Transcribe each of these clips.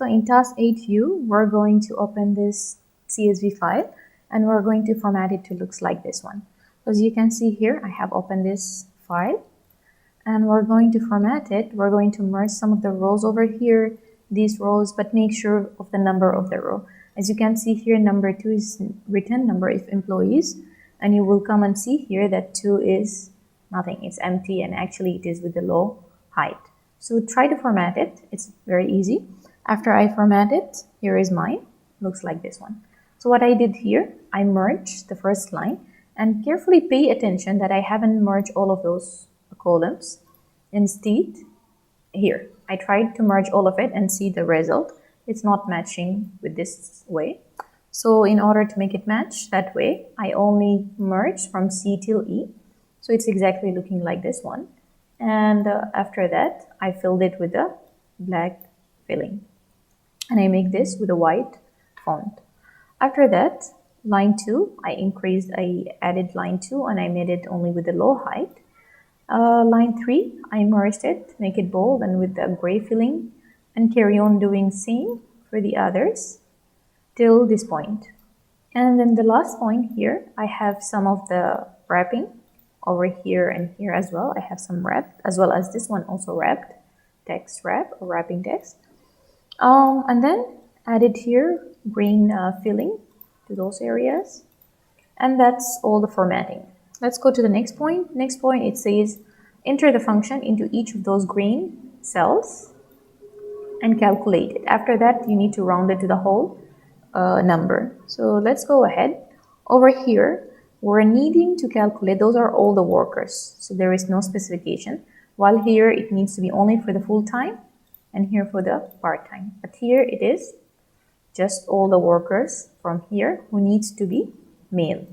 So in task 8 view, we're going to open this CSV file and we're going to format it to look like this one. As you can see here, I have opened this file and we're going to format it. We're going to merge some of the rows over here, these rows, but make sure of the number of the row. As you can see here, number 2 is written, number of employees, and you will come and see here that 2 is nothing, it's empty, and actually it is with the low height. So try to format it, it's very easy. After I format it, here is mine, looks like this one. So what I did here, I merged the first line and carefully pay attention that I haven't merged all of those columns. Instead, here, I tried to merge all of it and see the result. It's not matching with this way. So in order to make it match that way, I only merged from C till E. So it's exactly looking like this one. And after that, I filled it with a black filling. And I make this with a white font. After that, line 2, I added line 2 and I made it only with the low height. Line 3, I merged it, make it bold and with the gray filling, and carry on doing same for the others till this point. And then the last point here, I have some of the wrapping over here and here as well. I have some wrapped, as well as this one also wrapped, text wrap or wrapping text. And then added here green filling to those areas. And that's all the formatting. Let's go to the next point. Next point, it says enter the function into each of those green cells and calculate it. After that, you need to round it to the whole number. So let's go ahead. Over here, we're needing to calculate, those are all the workers. So there is no specification. While here, it needs to be only for the full time and here for the part time. But here it is just all the workers from here who needs to be male.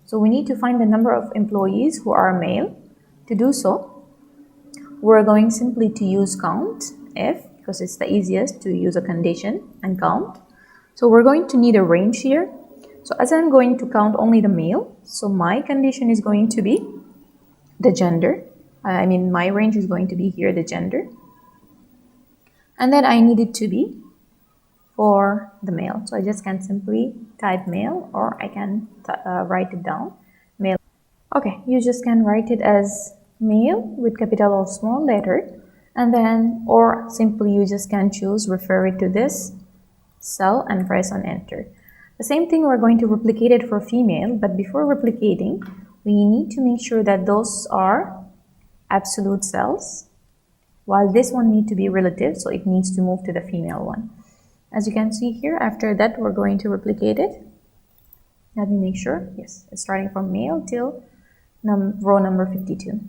So we need to find the number of employees who are male. To do so, we're going simply to use COUNTIF because it's the easiest to use a condition and count. So we're going to need a range here. So as I'm going to count only the male, so my condition is going to be the gender. My range is going to be here, the gender. And then I need it to be for the male. So I just can simply type male, or I can write it down, male. Okay, you just can write it as male with capital or small letter, and then, or simply you just can choose, refer it to this cell and press on enter. The same thing, we're going to replicate it for female, but before replicating, we need to make sure that those are absolute cells, while this one needs to be relative, so it needs to move to the female one. As you can see here, after that, we're going to replicate it. Let me make sure. Yes, it's starting from male till row number 52.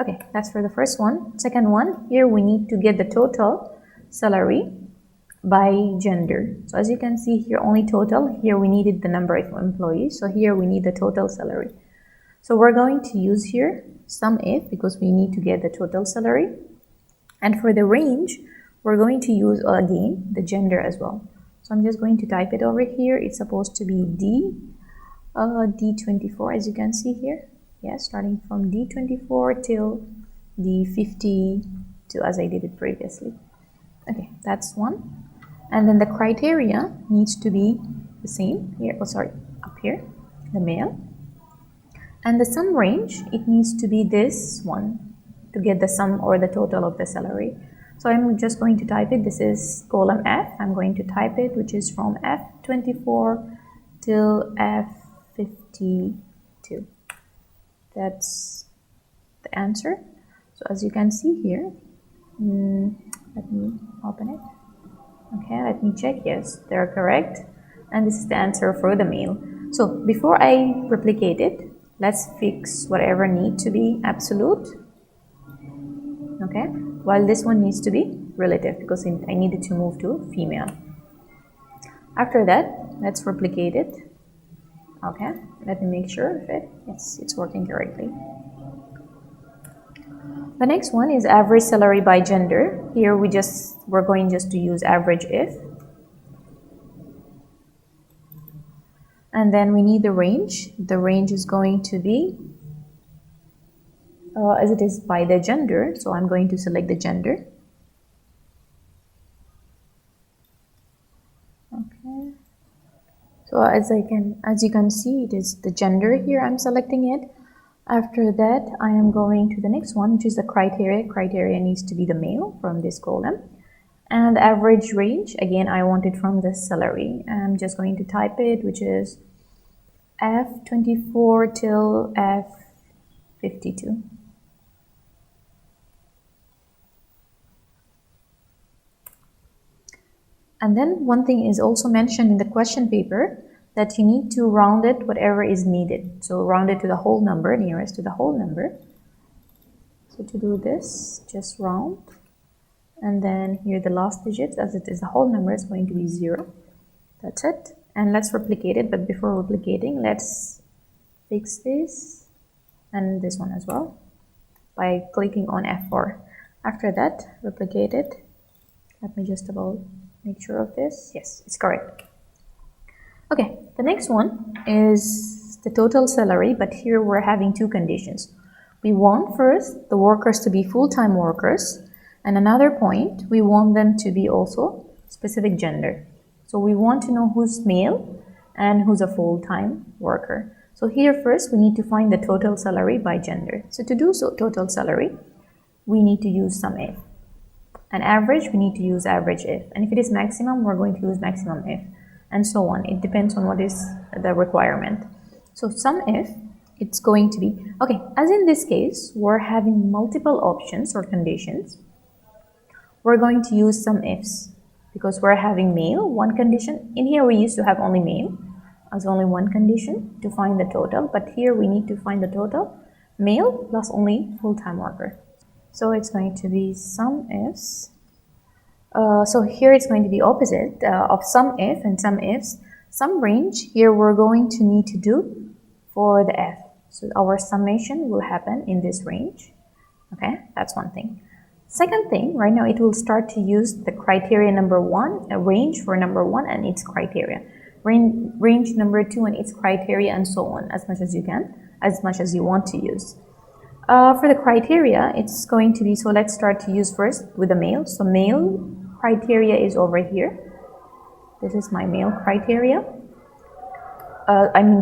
Okay, that's for the first one. Second one, here we need to get the total salary by gender. So as you can see here, only total. Here we needed the number of employees. So here we need the total salary. So we're going to use here SUMIF because we need to get the total salary. And for the range, we're going to use again the gender as well. So I'm just going to type it over here. It's supposed to be D24, as you can see here. Yeah, starting from D24 till D52 as I did it previously. Okay, that's one. And then the criteria needs to be the same here. Oh, sorry, up here, the male. And the sum range, it needs to be this one to get the sum or the total of the salary. So I'm just going to type it. This is column F. I'm going to type it, which is from F24 till F52. That's the answer. So as you can see here, let me open it. Okay, let me check. Yes, they're correct. And this is the answer for the male. So before I replicate it, let's fix whatever need to be absolute. Okay, while this one needs to be relative because I needed to move to female. After that, let's replicate it. Okay, let me make sure if it's working correctly. The next one is average salary by gender. Here we're going just to use AVERAGEIF. And then we need the range. The range is going to be as it is by the gender. So I'm going to select the gender. So as you can see, it is the gender here. I'm selecting it. After that, I am going to the next one, which is the criteria. Criteria needs to be the male from this column. And the average range, again, I want it from the salary. I'm just going to type it, which is F24 till F52. And then one thing is also mentioned in the question paper, that you need to round it whatever is needed. So round it to the whole number, nearest to the whole number. So to do this, just round. And then here the last digits, as it is the whole number, is going to be 0. That's it. And let's replicate it. But before replicating, let's fix this and this one as well by clicking on F4. After that, replicate it. Let me just make sure of this. Yes, it's correct. Okay, the next one is the total salary, but here we're having two conditions. We want first the workers to be full-time workers, and another point, we want them to be also specific gender. So we want to know who's male and who's a full-time worker. So here first, we need to find the total salary by gender. So to do so, total salary, we need to use SUMIF. And average, we need to use AVERAGEIF. And if it is maximum, we're going to use maximum if, and so on. It depends on what is the requirement. So SUMIF, it's going to be, okay, as in this case, we're having multiple options or conditions. We're going to use SUMIFS because we're having male, one condition. In here, we used to have only male as only one condition to find the total. But here, we need to find the total male plus only full-time worker. So it's going to be SUMIFS. So here it's going to be opposite of SUMIF and SUMIFS. Sum range, here we're going to need to do for the F. So our summation will happen in this range. Okay, that's one thing. Second thing, right now it will start to use the criteria number 1, a range for number 1 and its criteria. Range number 2 and its criteria, and so on, as much as you can, as much as you want to use. For the criteria, it's going to be, so let's start to use first with the male. So male criteria is over here. This is my male criteria.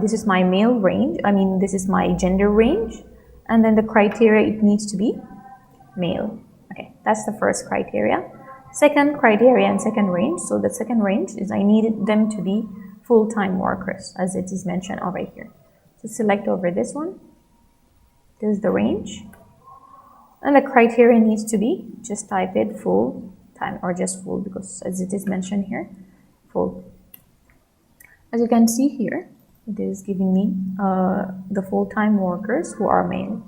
This is my male range. This is my gender range. And then the criteria, it needs to be male. Okay, that's the first criteria. Second criteria and second range. So the second range is I needed them to be full-time workers, as it is mentioned over here. So select over this one. This is the range. And the criteria needs to be, just type it full-time or just full, because as it is mentioned here, full. As you can see here, it is giving me the full-time workers who are male.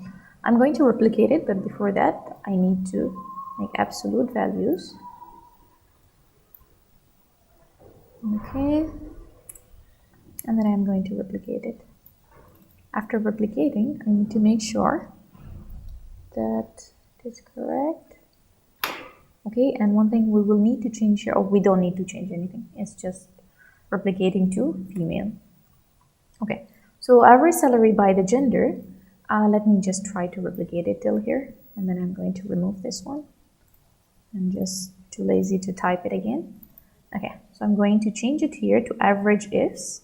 I'm going to replicate it, but before that, I need to make absolute values. Okay. And then I'm going to replicate it. After replicating, I need to make sure that it is correct. Okay, and one thing we will need to change here, or we don't need to change anything. It's just replicating to female. Okay, so average salary by the gender. Let me just try to replicate it till here, and then I'm going to remove this one. I'm just too lazy to type it again. Okay, so I'm going to change it here to AVERAGEIFS.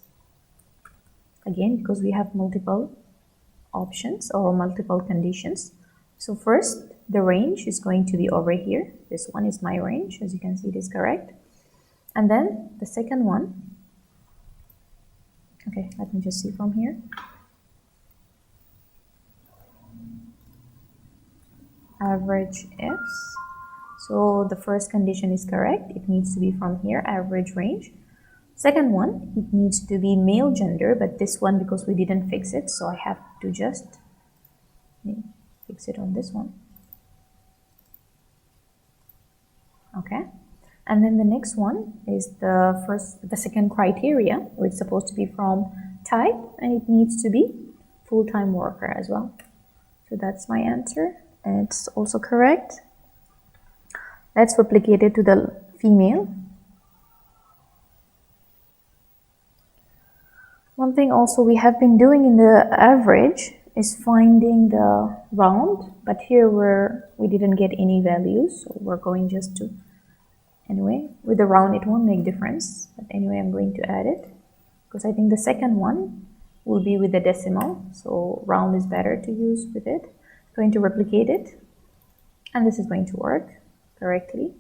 Again, because we have multiple options or multiple conditions. So first, the range is going to be over here. This one is my range. As you can see, it is correct. And then the second one. Okay, let me just see from here. AVERAGEIFS. So the first condition is correct. It needs to be from here, average range. Second one, it needs to be male gender, but this one, because we didn't fix it, so I have to just fix it on this one. Okay, and then the next one is the second criteria, which is supposed to be from type, and it needs to be full-time worker as well. So that's my answer, and it's also correct. Let's replicate it to the female. One thing also we have been doing in the average is finding the round, but here we didn't get any values, so we're going just to, anyway, with the round it won't make difference, but anyway I'm going to add it, because I think the second one will be with the decimal, so round is better to use with it. Going to replicate it, and this is going to work correctly.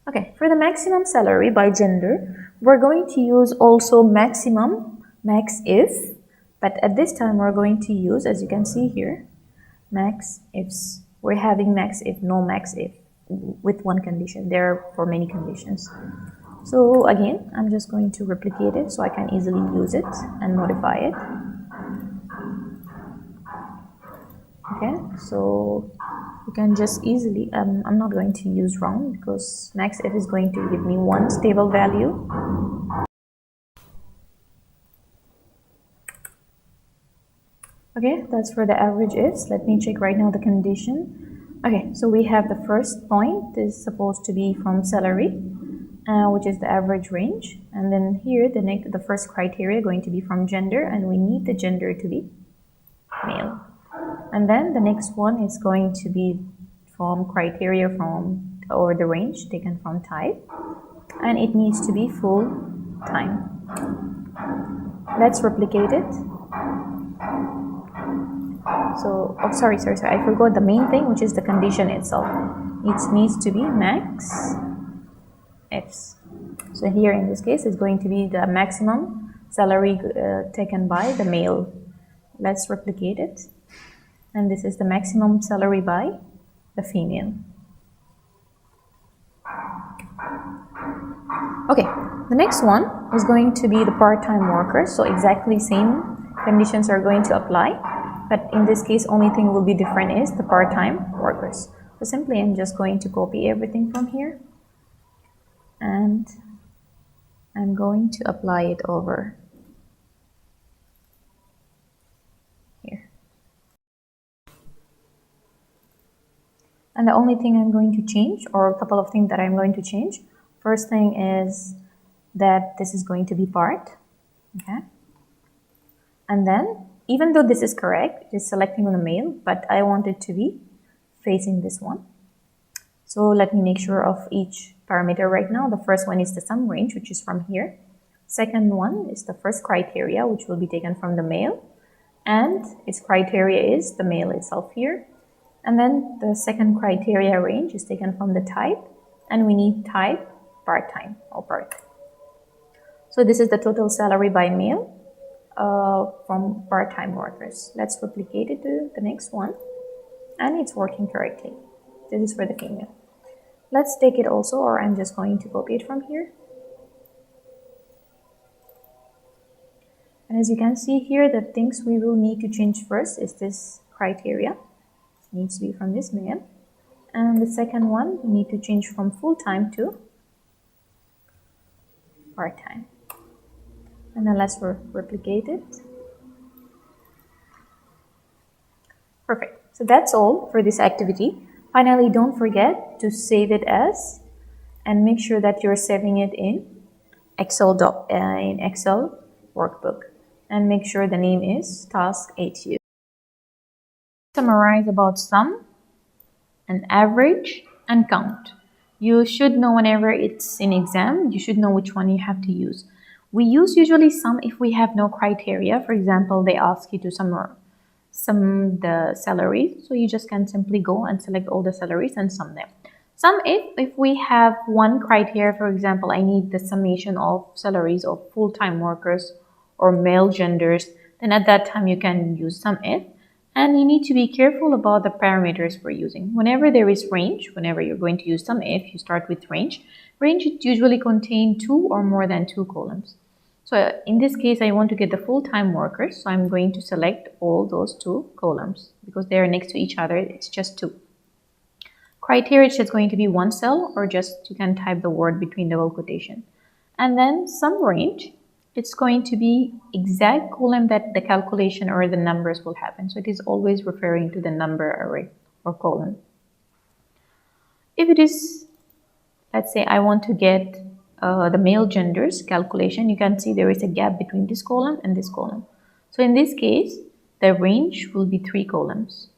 Okay, for the maximum salary by gender, we're going to use also maximum, max if, but at this time we're going to use, as you can see here, max ifs. We're having max if, no max if, with one condition. There are for many conditions. So again, I'm just going to replicate it so I can easily use it and modify it. Okay, so you can just easily, I'm not going to use round because max if is going to give me one stable value. Okay, that's for the average ifs. Let me check right now the condition. Okay, so we have the first point is supposed to be from salary, which is the average range. And then here, the first criteria going to be from gender, and we need the gender to be male. And then the next one is going to be from criteria from, or the range taken from type, and it needs to be full time. Let's replicate it. So, oh, sorry, I forgot the main thing, which is the condition itself. It needs to be max ifs. So here in this case, it's going to be the maximum salary taken by the male. Let's replicate it. And this is the maximum salary by the female. Okay, the next one is going to be the part-time workers. So exactly same conditions are going to apply, but in this case, only thing will be different is the part-time workers. So simply I'm just going to copy everything from here, and I'm going to apply it over here. And the only thing I'm going to change, or a couple of things that I'm going to change, first thing is that this is going to be part, okay? And then, even though this is correct, it's selecting on the male, but I want it to be facing this one. So let me make sure of each parameter right now. The first one is the sum range, which is from here. Second one is the first criteria, which will be taken from the male, and its criteria is the male itself here. And then the second criteria range is taken from the type, and we need type part-time or part. So this is the total salary by male from part-time workers. Let's replicate it to the next one, and it's working correctly. This is for the female. Let's take it also, or I'm just going to copy it from here. And as you can see here, the things we will need to change first is this criteria. It needs to be from this male. And the second one, we need to change from full-time to part-time. And then let's replicate it. Perfect. So that's all for this activity. Finally, don't forget to save it as, and make sure that you're saving it in Excel workbook. And make sure the name is Task 8U. Summarize about sum, and average, and count. You should know whenever it's in exam, you should know which one you have to use. We use usually sum if we have no criteria. For example, they ask you to sum the salaries, so you just can simply go and select all the salaries and sum them. Sum if we have one criteria, for example, I need the summation of salaries of full-time workers or male genders, then at that time you can use sum if. And you need to be careful about the parameters we're using. Whenever there is range, whenever you're going to use sum if, you start with range. Range usually contain 2 or more than 2 columns. So in this case, I want to get the full-time workers, so I'm going to select all those 2 columns because they are next to each other. It's just 2. Criteria is just going to be one cell, or just you can type the word between double quotation. And then sum range, it's going to be exact column that the calculation or the numbers will happen. So it is always referring to the number array or column. If it is, let's say I want to get the male genders calculation, you can see there is a gap between this column and this column. So in this case, the range will be 3 columns.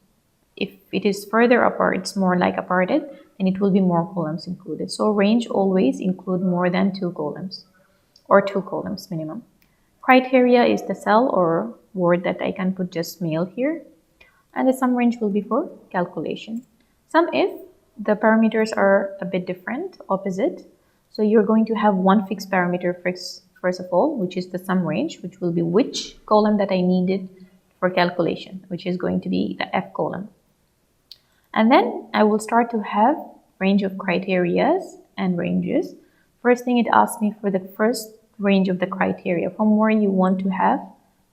If it is further apart, it's more like aparted, and it will be more columns included. So range always include more than 2 columns or 2 columns minimum. Criteria is the cell or word that I can put just male here, and the sum range will be for calculation. SUMIF, the parameters are a bit different, opposite. So you're going to have one fixed parameter first of all, which is the sum range, which will be which column that I needed for calculation, which is going to be the F column. And then I will start to have range of criterias and ranges. First thing, it asks me for the first range of the criteria, from where you want to have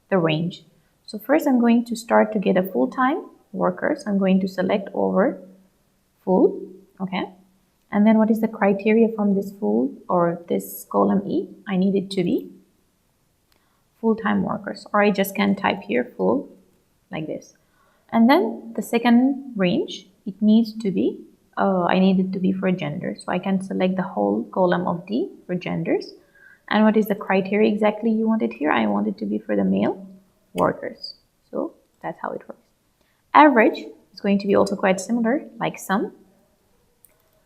the range. So first I'm going to start to get a full-time workers. I'm going to select over full, okay? And then what is the criteria from this full or this column E? I need it to be full-time workers, or I just can type here full like this. And then the second range, it needs to be, I need it to be for gender. So I can select the whole column of D for genders. And what is the criteria exactly you want it here? I want it to be for the male workers. So that's how it works. Average is going to be also quite similar, like sum.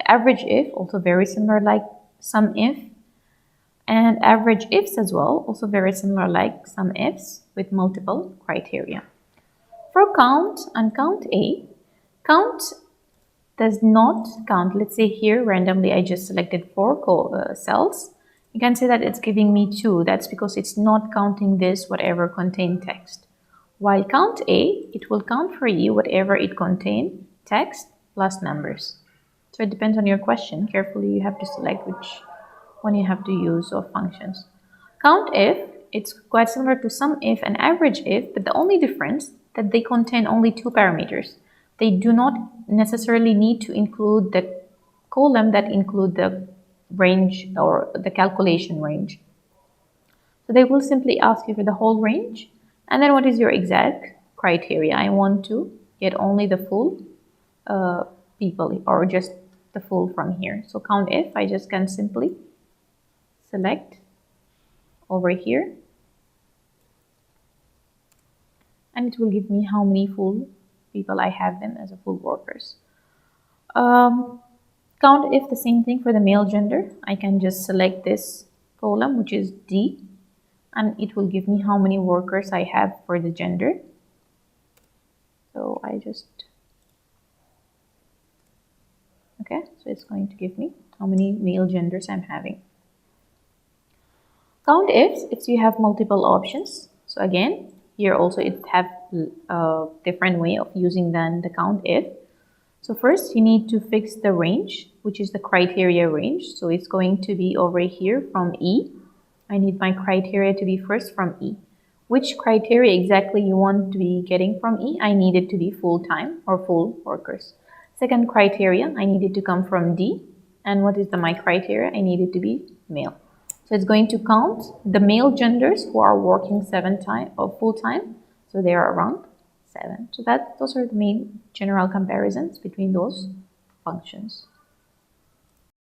AVERAGEIF, also very similar like SUMIF. And AVERAGEIFS as well, also very similar like SUMIFS with multiple criteria. For count and count A, count does not count. Let's say here randomly I just selected 4 cells. You can see that it's giving me 2. That's because it's not counting this whatever contain text. While count A, it will count for you whatever it contain text plus numbers. So it depends on your question. Carefully you have to select which one you have to use of functions. COUNTIF, it's quite similar to SUMIF and AVERAGEIF, but the only difference that they contain only 2 parameters. They do not necessarily need to include the column that include the range or the calculation range. So they will simply ask you for the whole range, and then what is your exact criteria? I want to get only the full people, or just the full from here. So COUNTIF, I just can simply select over here, and it will give me how many full people I have them as a full workers. COUNTIF, the same thing for the male gender. I can just select this column, which is D, and it will give me how many workers I have for the gender. So I just, okay, so it's going to give me how many male genders I'm having. COUNTIFs, it's you have multiple options. So again, here also it have a different way of using than the COUNTIF. So first you need to fix the range, which is the criteria range. So it's going to be over here from E. I need my criteria to be first from E. Which criteria exactly you want to be getting from E? I need it to be full-time or full workers. Second criteria, I need it to come from D. And what is my criteria? I need it to be male. So it's going to count the male genders who are working 7 times or full-time. So they are around 7. So those are the main general comparisons between those functions.